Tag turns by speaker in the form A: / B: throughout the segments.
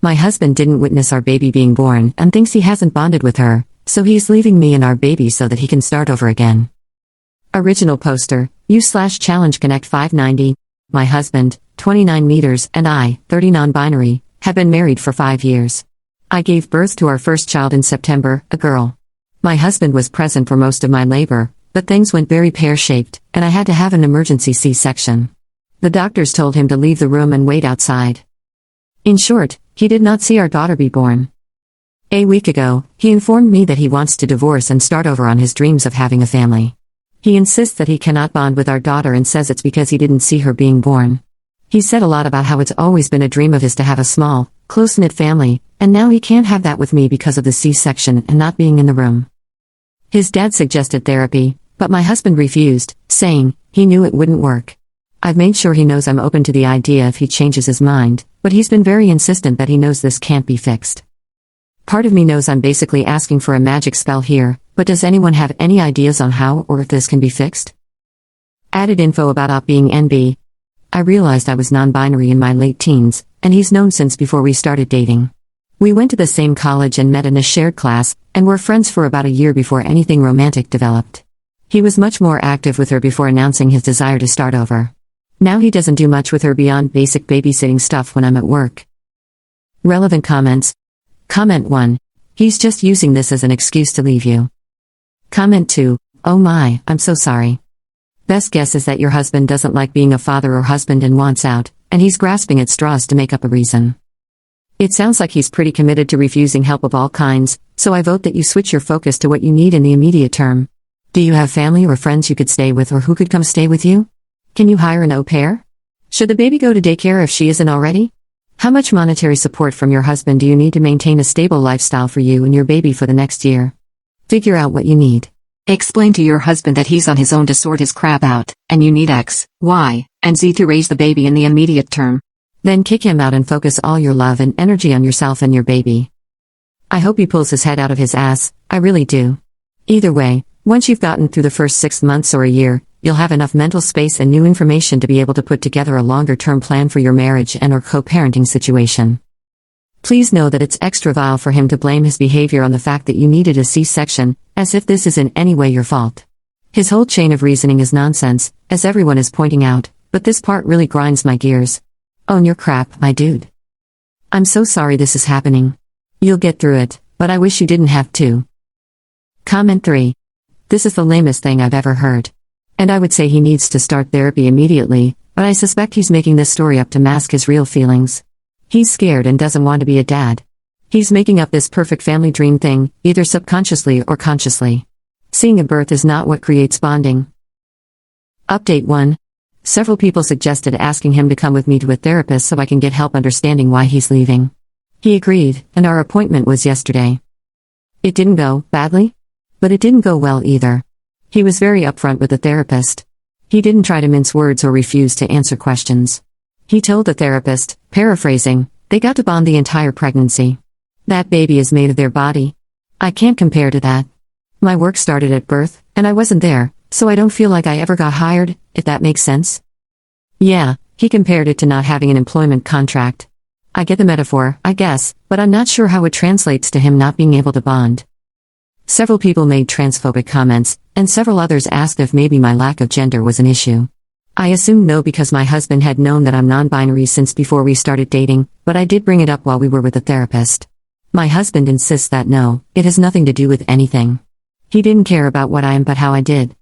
A: My husband didn't witness our baby being born and thinks he hasn't bonded with her, so he's leaving me and our baby so that he can start over again. Original poster, U/Challenge Connect 590. My husband, 29 meters, and I, 30 non-binary, have been married for 5 years. I gave birth to our first child in September, a girl. My husband was present for most of my labor, but things went very pear-shaped, and I had to have an emergency C-section. The doctors told him to leave the room and wait outside. In short, he did not see our daughter be born. A week ago, he informed me that he wants to divorce and start over on his dreams of having a family. He insists that he cannot bond with our daughter and says it's because he didn't see her being born. He said a lot about how it's always been a dream of his to have a small, close-knit family, and now he can't have that with me because of the C-section and not being in the room. His dad suggested therapy, but my husband refused, saying he knew it wouldn't work. I've made sure he knows I'm open to the idea if he changes his mind, but he's been very insistent that he knows this can't be fixed. Part of me knows I'm basically asking for a magic spell here, but does anyone have any ideas on how or if this can be fixed? Added info about Op being NB. I realized I was non-binary in my late teens, and he's known since before we started dating. We went to the same college and met in a shared class, and were friends for about a year before anything romantic developed. He was much more active with her before announcing his desire to start over. Now he doesn't do much with her beyond basic babysitting stuff when I'm at work. Relevant comments. Comment 1. He's just using this as an excuse to leave you. Comment 2. Oh my, I'm so sorry. Best guess is that your husband doesn't like being a father or husband and wants out, and he's grasping at straws to make up a reason. It sounds like he's pretty committed to refusing help of all kinds, so I vote that you switch your focus to what you need in the immediate term. Do you have family or friends you could stay with or who could come stay with you? Can you hire an au pair? Should the baby go to daycare if she isn't already? How much monetary support from your husband do you need to maintain a stable lifestyle for you and your baby for the next year? Figure out what you need. Explain to your husband that he's on his own to sort his crap out, and you need X, Y, and Z to raise the baby in the immediate term. Then kick him out and focus all your love and energy on yourself and your baby. I hope he pulls his head out of his ass, I really do. Either way, once you've gotten through the first 6 months or a year, you'll have enough mental space and new information to be able to put together a longer-term plan for your marriage and/or co-parenting situation. Please know that it's extra vile for him to blame his behavior on the fact that you needed a C-section, as if this is in any way your fault. His whole chain of reasoning is nonsense, as everyone is pointing out, but this part really grinds my gears. Own your crap, my dude. I'm so sorry this is happening. You'll get through it, but I wish you didn't have to. Comment 3. This is the lamest thing I've ever heard. And I would say he needs to start therapy immediately, but I suspect he's making this story up to mask his real feelings. He's scared and doesn't want to be a dad. He's making up this perfect family dream thing, either subconsciously or consciously. Seeing a birth is not what creates bonding. Update 1. Several people suggested asking him to come with me to a therapist so I can get help understanding why he's leaving. He agreed, and our appointment was yesterday. It didn't go badly, but it didn't go well either. He was very upfront with the therapist. He didn't try to mince words or refuse to answer questions. He told the therapist, paraphrasing, they got to bond the entire pregnancy. That baby is made of their body. I can't compare to that. My work started at birth, and I wasn't there, so I don't feel like I ever got hired, if that makes sense. Yeah, he compared it to not having an employment contract. I get the metaphor, I guess, but I'm not sure how it translates to him not being able to bond. Several people made transphobic comments, and several others asked if maybe my lack of gender was an issue. I assumed no because my husband had known that I'm non-binary since before we started dating, but I did bring it up while we were with the therapist. My husband insists that no, it has nothing to do with anything. He didn't care about what I am but how I did.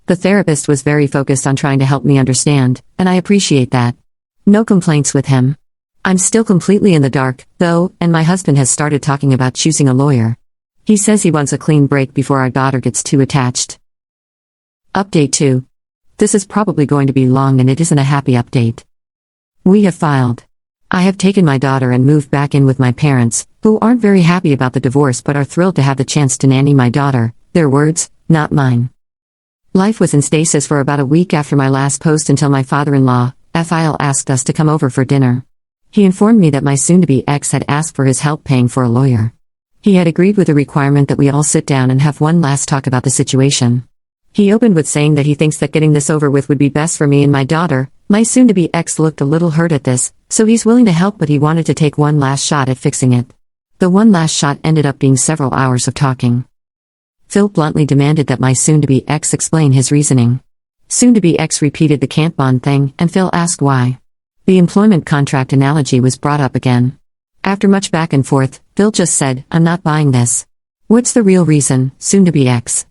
A: The therapist was very focused on trying to help me understand, and I appreciate that. No complaints with him. I'm still completely in the dark, though, and my husband has started talking about choosing a lawyer. He says he wants a clean break before our daughter gets too attached. Update 2. This is probably going to be long and it isn't a happy update. We have filed. I have taken my daughter and moved back in with my parents, who aren't very happy about the divorce but are thrilled to have the chance to nanny my daughter, their words, not mine. Life was in stasis for about a week after my last post until my father-in-law, FIL, asked us to come over for dinner. He informed me that my soon-to-be ex had asked for his help paying for a lawyer. He had agreed with the requirement that we all sit down and have one last talk about the situation. He opened with saying that he thinks that getting this over with would be best for me and my daughter, My soon-to-be ex looked a little hurt at this, so he's willing to help, but he wanted to take one last shot at fixing it. The one last shot ended up being several hours of talking. Phil bluntly demanded that my soon-to-be ex explain his reasoning. Soon-to-be ex repeated the can't bond thing, and Phil asked why. The employment contract analogy was brought up again. After much back and forth, Phil just said, "I'm not buying this." "What's the real reason, soon-to-be ex?"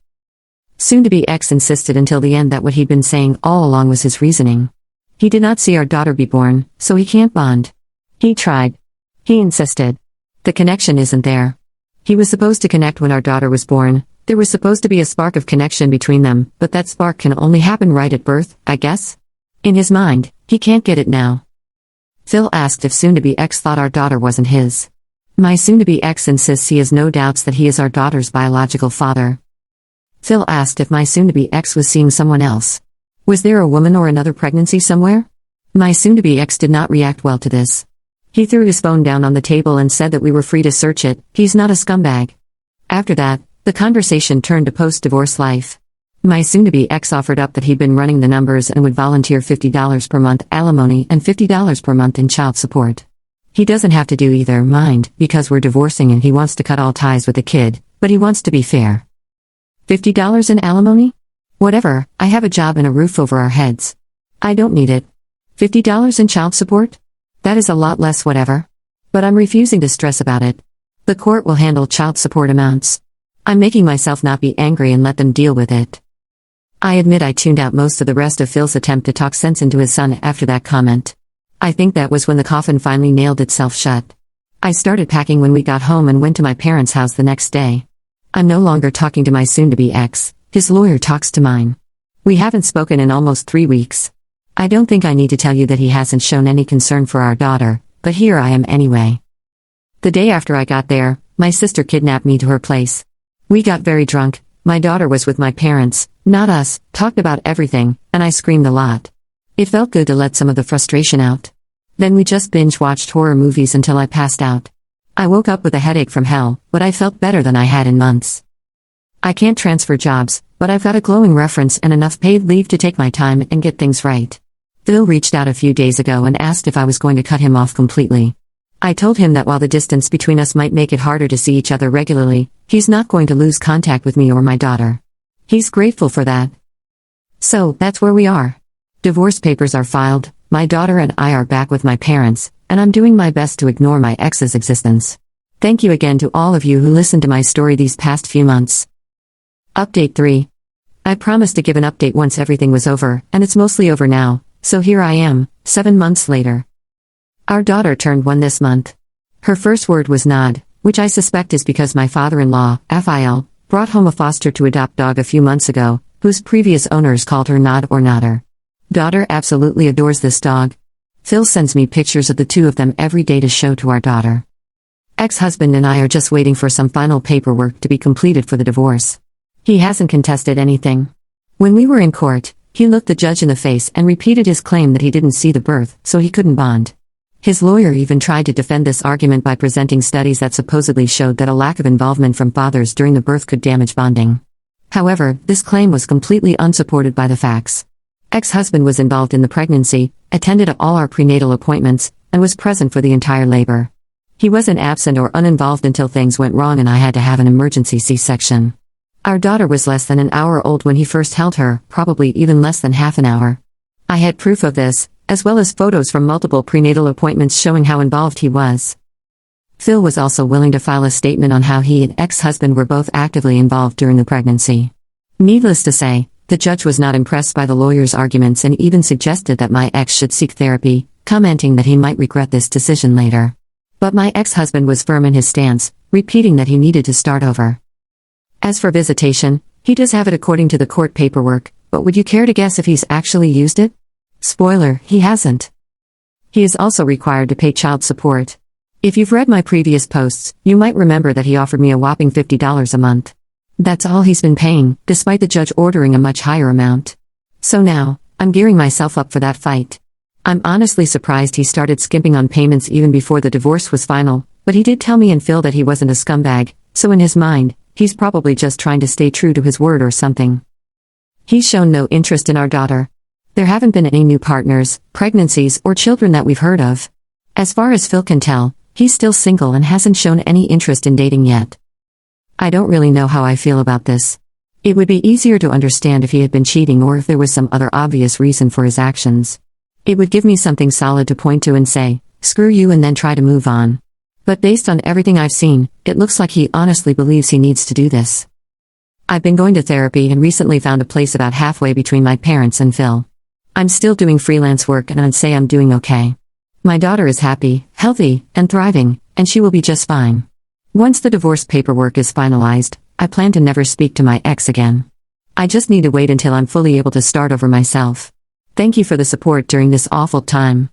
A: Soon-to-be ex insisted until the end that what he'd been saying all along was his reasoning. He did not see our daughter be born, so he can't bond. He tried. He insisted. The connection isn't there. He was supposed to connect when our daughter was born. There was supposed to be a spark of connection between them, but that spark can only happen right at birth, I guess? In his mind, he can't get it now. Phil asked if soon-to-be ex thought our daughter wasn't his. My soon-to-be ex insists he has no doubts that he is our daughter's biological father. Phil asked if my soon-to-be ex was seeing someone else. Was there a woman or another pregnancy somewhere? My soon-to-be ex did not react well to this. He threw his phone down on the table and said that we were free to search it. He's not a scumbag. After that, the conversation turned to post-divorce life. My soon-to-be ex offered up that he'd been running the numbers and would volunteer $50 per month alimony and $50 per month in child support. He doesn't have to do either, mind, because we're divorcing and he wants to cut all ties with the kid, but he wants to be fair. $50 in alimony? Whatever, I have a job and a roof over our heads. I don't need it. $50 in child support? That is a lot less whatever. But I'm refusing to stress about it. The court will handle child support amounts. I'm making myself not be angry and let them deal with it. I admit I tuned out most of the rest of Phil's attempt to talk sense into his son after that comment. I think that was when the coffin finally nailed itself shut. I started packing when we got home and went to my parents' house the next day. I'm no longer talking to my soon-to-be ex. His lawyer talks to mine. We haven't spoken in almost 3 weeks. I don't think I need to tell you that he hasn't shown any concern for our daughter, but here I am anyway. The day after I got there, my sister kidnapped me to her place. We got very drunk, my daughter was with my parents, not us, talked about everything, and I screamed a lot. It felt good to let some of the frustration out. Then we just binge-watched horror movies until I passed out. I woke up with a headache from hell, but I felt better than I had in months. I can't transfer jobs, but I've got a glowing reference and enough paid leave to take my time and get things right. Phil reached out a few days ago and asked if I was going to cut him off completely. I told him that while the distance between us might make it harder to see each other regularly, he's not going to lose contact with me or my daughter. He's grateful for that. So, that's where we are. Divorce papers are filed, my daughter and I are back with my parents, and I'm doing my best to ignore my ex's existence. Thank you again to all of you who listened to my story these past few months. Update 3. I promised to give an update once everything was over, and it's mostly over now, so here I am, 7 months later. Our daughter turned 1 this month. Her first word was nod, which I suspect is because my father-in-law, Phil, brought home a foster to adopt dog a few months ago, whose previous owners called her Nod or Nodder. Daughter absolutely adores this dog. Phil sends me pictures of the two of them every day to show to our daughter. Ex-husband and I are just waiting for some final paperwork to be completed for the divorce. He hasn't contested anything. When we were in court, he looked the judge in the face and repeated his claim that he didn't see the birth, so he couldn't bond. His lawyer even tried to defend this argument by presenting studies that supposedly showed that a lack of involvement from fathers during the birth could damage bonding. However, this claim was completely unsupported by the facts. Ex-husband was involved in the pregnancy, attended all our prenatal appointments, and was present for the entire labor. He wasn't absent or uninvolved until things went wrong and I had to have an emergency C-section. Our daughter was less than an hour old when he first held her, probably even less than half an hour. I had proof of this, as well as photos from multiple prenatal appointments showing how involved he was. Phil was also willing to file a statement on how he and ex-husband were both actively involved during the pregnancy. Needless to say, the judge was not impressed by the lawyer's arguments and even suggested that my ex should seek therapy, commenting that he might regret this decision later. But my ex-husband was firm in his stance, repeating that he needed to start over. As for visitation, he does have it according to the court paperwork, but would you care to guess if he's actually used it? Spoiler, he hasn't. He is also required to pay child support. If you've read my previous posts, you might remember that he offered me a whopping $50 a month. That's all he's been paying, despite the judge ordering a much higher amount. So now, I'm gearing myself up for that fight. I'm honestly surprised he started skimping on payments even before the divorce was final, but he did tell me and Phil that he wasn't a scumbag, so in his mind, he's probably just trying to stay true to his word or something. He's shown no interest in our daughter. There haven't been any new partners, pregnancies, or children that we've heard of. As far as Phil can tell, he's still single and hasn't shown any interest in dating yet. I don't really know how I feel about this. It would be easier to understand if he had been cheating or if there was some other obvious reason for his actions. It would give me something solid to point to and say, screw you, and then try to move on. But based on everything I've seen, it looks like he honestly believes he needs to do this. I've been going to therapy and recently found a place about halfway between my parents and Phil. I'm still doing freelance work and I'd say I'm doing okay. My daughter is happy, healthy, and thriving, and she will be just fine. Once the divorce paperwork is finalized, I plan to never speak to my ex again. I just need to wait until I'm fully able to start over myself. Thank you for the support during this awful time.